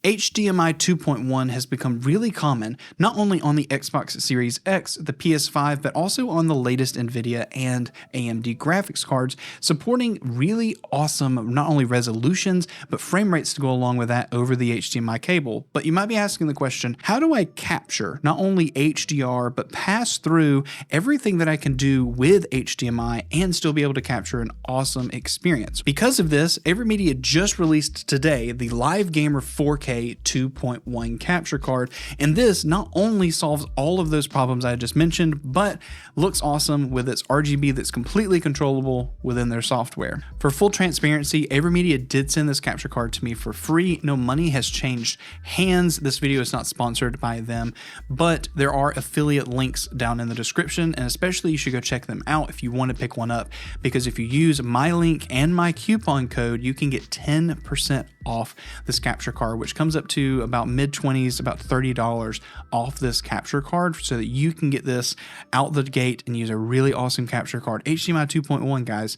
HDMI 2.1 has become really common, not only on the Xbox Series X, the PS5, but also on the latest NVIDIA and AMD graphics cards, supporting really awesome not only resolutions, but frame rates to go along with that over the HDMI cable. But you might be asking the question, how do I capture not only HDR, but pass through everything that I can do with HDMI and still be able to capture an awesome experience? Because of this, AVerMedia just released today the Live Gamer 4K 2.1 capture card, and this not only solves all of those problems I just mentioned, but looks awesome with its RGB that's completely controllable within their software. For full transparency, AVerMedia did send this capture card to me for free. No money has changed hands. This video is not sponsored by them, but there are affiliate links down in the description, and especially you should go check them out if you want to pick one up, because if you use my link and my coupon code, you can get 10% off this capture card, which comes up to about mid-20s, about $30 off this capture card, so that you can get this out the gate and use a really awesome capture card, HDMI 2.1, guys,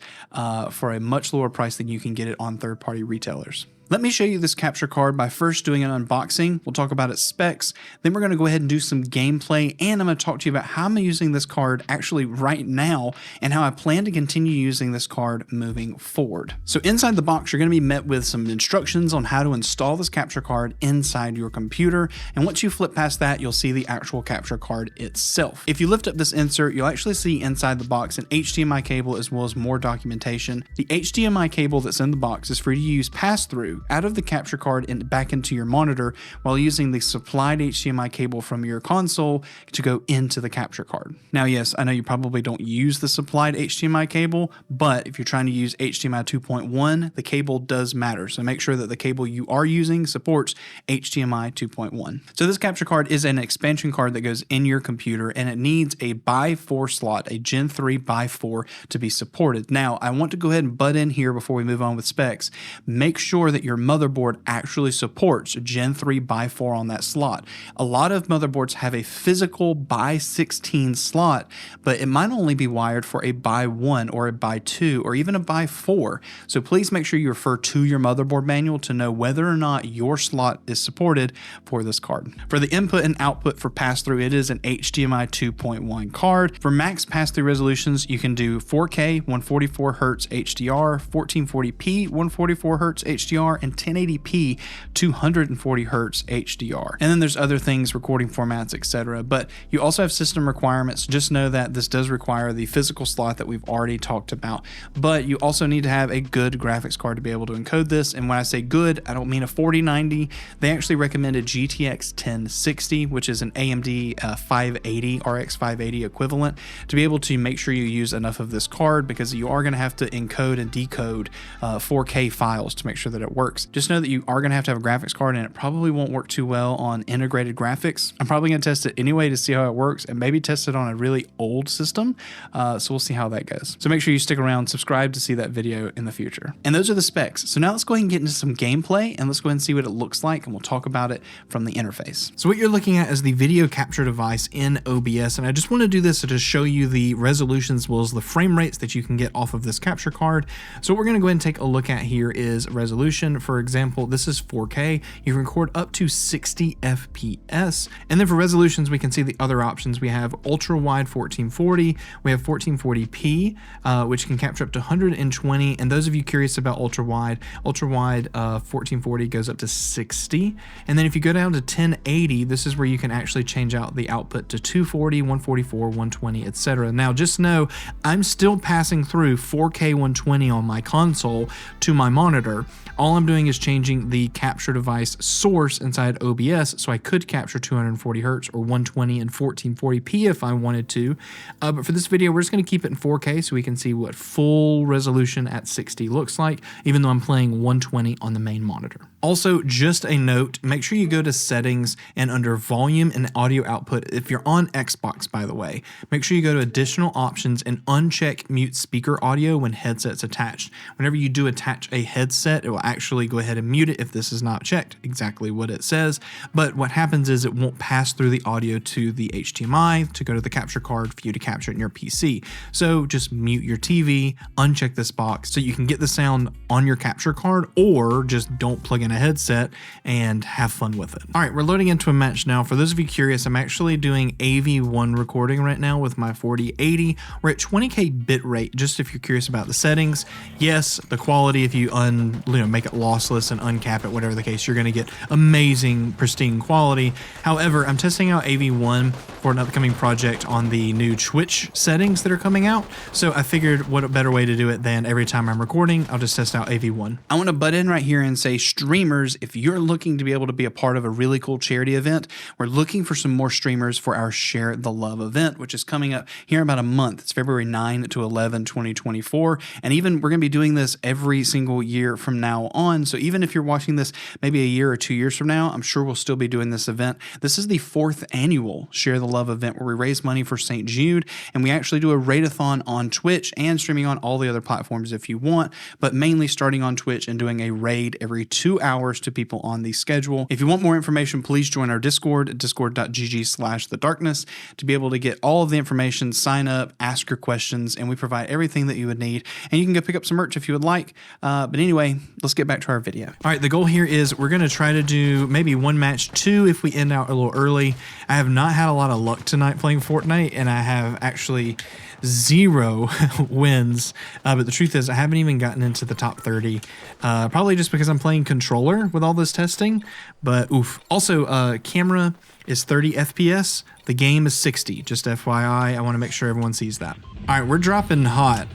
for a much lower price than you can get it on third-party retailers. Let me show you this capture card by first doing an unboxing. We'll talk about its specs, then we're going to go ahead and do some gameplay, and I'm going to talk to you about how I'm using this card actually right now and how I plan to continue using this card moving forward. So inside the box, you're going to be met with some instructions on how to install this capture card inside your computer, and once you flip past that, you'll see the actual capture card itself. If you lift up this insert, you'll actually see inside the box an HDMI cable as well as more documentation. The HDMI cable that's in the box is free to use pass-through out of the capture card and back into your monitor while using the supplied HDMI cable from your console to go into the capture card. Now, yes, I know you probably don't use the supplied HDMI cable, but if you're trying to use HDMI 2.1, the cable does matter. So make sure that the cable you are using supports HDMI 2.1. So this capture card is an expansion card that goes in your computer, and it needs a x4 slot, a Gen 3 x4 to be supported. Now, I want to go ahead and butt in here before we move on with specs. Make sure that your motherboard actually supports Gen 3 x4 on that slot. A lot of motherboards have a physical x16 slot, but it might only be wired for a x1 or a x2 or even a x4. So please make sure you refer to your motherboard manual to know whether or not your slot is supported for this card. For the input and output for pass-through, it is an HDMI 2.1 card. For max pass-through resolutions, you can do 4K 144Hz HDR, 1440p 144Hz HDR, and 1080p 240Hz HDR. And then there's other things, recording formats, etc. But you also have system requirements. Just know that this does require the physical slot that we've already talked about. But you also need to have a good graphics card to be able to encode this. And when I say good, I don't mean a 4090. They actually recommended GTX 1060, which is an AMD 580, RX 580 equivalent, to be able to make sure you use enough of this card, because you are going to have to encode and decode 4K files to make sure that it works. Just know that you are going to have a graphics card, and it probably won't work too well on integrated graphics. I'm probably going to test it anyway to see how it works, and maybe test it on a really old system. So we'll see how that goes. So make sure you stick around, subscribe to see that video in the future. And those are the specs. So now let's go ahead and get into some gameplay, and let's go ahead and see what it looks like, and we'll talk about it from the interface. So what you're looking at is the video capture device in OBS, and I just want to do this to just show you the resolutions as well as the frame rates that you can get off of this capture card. So what we're going to go ahead and take a look at here is resolution. For example, this is 4K. You can record up to 60 FPS. And then for resolutions, we can see the other options. We have ultra wide 1440. We have 1440p, which can capture up to 120. And those of you curious about ultra wide 1440 goes up to 60. And then if you go down to 1080, this is where you can actually change out the output to 240, 144, 120, etc. Now, just know I'm still passing through 4K 120 on my console to my monitor. All I'm doing is changing the capture device source inside OBS, so I could capture 240 Hz or 120 and 1440p if I wanted to. But for this video, we're just going to keep it in 4K so we can see what full resolution at 60 looks like, even though I'm playing 120 on the main monitor. Also, just a note, make sure you go to settings and under volume and audio output. If you're on Xbox, by the way, make sure you go to additional options and uncheck mute speaker audio when headsets attached. Whenever you do attach a headset, it will actually go ahead and mute it if this is not checked, exactly what it says. But what happens is it won't pass through the audio to the HDMI to go to the capture card for you to capture it in your PC. So just mute your TV, uncheck this box so you can get the sound on your capture card, or just don't plug in a headset and have fun with it. All right, we're loading into a match now. For those of you curious, I'm actually doing AV1 recording right now with my 4080. We're at 20K bitrate, just if you're curious about the settings. Yes, the quality, if you make it lossless and uncap it, whatever the case, you're gonna get amazing, pristine quality. However, I'm testing out AV1 for an upcoming project on the new Twitch settings that are coming out. So I figured what a better way to do it than every time I'm recording, I'll just test out AV1. I want to butt in right here and say, streamers, if you're looking to be able to be a part of a really cool charity event, we're looking for some more streamers for our Share the Love event, which is coming up here in about a month. It's February 9 to 11, 2024. And even we're going to be doing this every single year from now on. So even if you're watching this maybe a year or 2 years from now, I'm sure we'll still be doing this event. This is the 4th annual Share the Love event where we raise money for St. Jude, and we actually do a raid-a-thon on Twitch and streaming on all the other platforms if you want, but mainly starting on Twitch and doing a raid every 2 hours to people on the schedule. If you want more information, please join our Discord, discord.gg/thedarkness, to be able to get all of the information, sign up, ask your questions, and we provide everything that you would need. And you can go pick up some merch if you would like. But anyway, let's get back to our video. All right, the goal here is we're going to try to do maybe one match, 2 if we end out a little early. I have not had a lot of luck tonight playing Fortnite, and I have actually 0 wins. But the truth is, I haven't even gotten into the top 30. Probably just because I'm playing controller with all this testing. But oof. Also, camera is 30 FPS. The game is 60. Just FYI, I want to make sure everyone sees that. All right, we're dropping hot.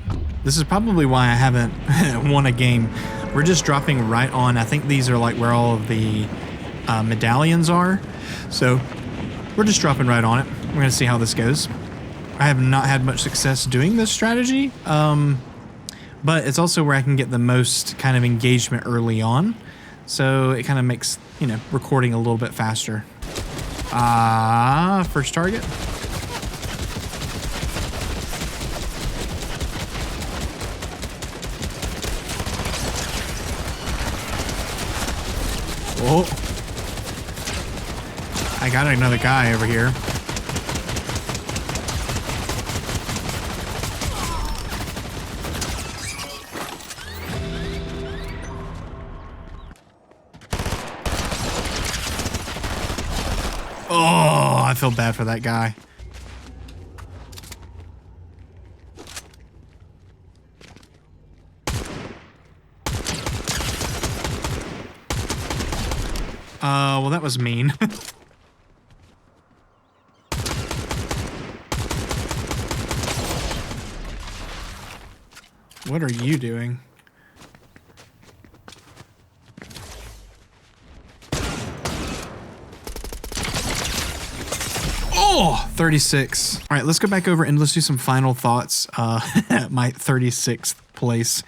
This is probably why I haven't won a game. We're just dropping right on. I think these are like where all of the medallions are. So we're just dropping right on it. We're going to see how this goes. I have not had much success doing this strategy, but it's also where I can get the most kind of engagement early on. So it kind of makes, recording a little bit faster. First target. Oh, I got another guy over here. Oh, I feel bad for that guy. Well, that was mean. What are you doing? Oh, 36. All right, let's go back over and let's do some final thoughts at my 36th place.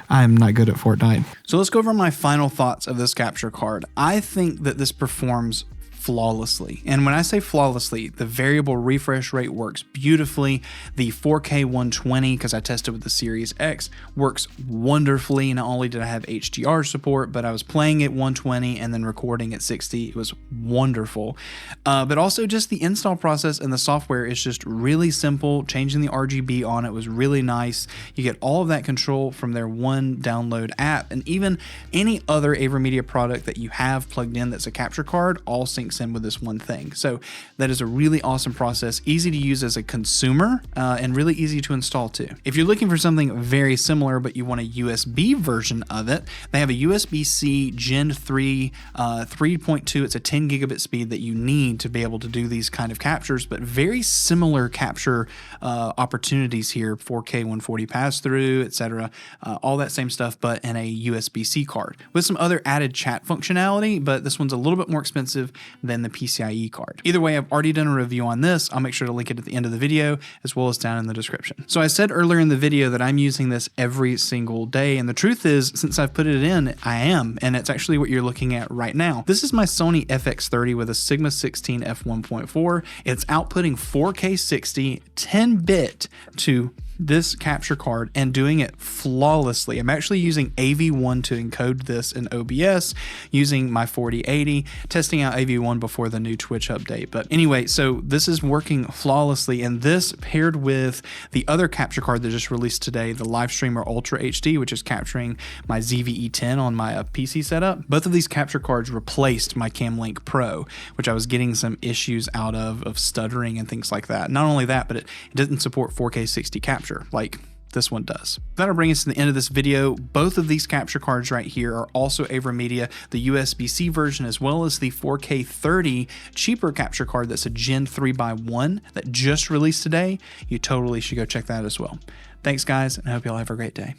I'm not good at Fortnite. So let's go over my final thoughts of this capture card. I think that this performs flawlessly. And when I say flawlessly, the variable refresh rate works beautifully. The 4K 120, because I tested with the Series X, works wonderfully. Not only did I have HDR support, but I was playing at 120 and then recording at 60. It was wonderful. But also just the install process and the software is just really simple. Changing the RGB on it was really nice. You get all of that control from their one download app, and even any other AVerMedia product that you have plugged in that's a capture card all syncs in with this one thing. So that is a really awesome process, easy to use as a consumer, and really easy to install too. If you're looking for something very similar but you want a USB version of it, they have a USB-C Gen 3 3.2. It's a 10 gigabit speed that you need to be able to do these kind of captures, but very similar capture opportunities here, 4K 140 pass-through, etc. All that same stuff, but in a USB-C card with some other added chat functionality, but this one's a little bit more expensive than the PCIe card. Either way, I've already done a review on this. I'll make sure to link it at the end of the video as well as down in the description. So I said earlier in the video that I'm using this every single day, and the truth is, since I've put it in, I am, and it's actually what you're looking at right now. This is my Sony FX30 with a Sigma 16 f1.4. It's outputting 4K 60 10-bit to this capture card and doing it flawlessly. I'm actually using AV1 to encode this in OBS using my 4080, testing out AV1 before the new Twitch update. But anyway, so this is working flawlessly, and this paired with the other capture card that just released today, the Lightstream Ultra HD, which is capturing my ZVE10 on my PC setup. Both of these capture cards replaced my CamLink Pro, which I was getting some issues out of stuttering and things like that. Not only that, but it doesn't support 4K 60 capture like this one does. That'll bring us to the end of this video. Both of these capture cards right here are also AVerMedia, the USB-C version, as well as the 4K 30 cheaper capture card that's a Gen 3x1 that just released today. You totally should go check that as well. Thanks guys, and I hope y'all have a great day.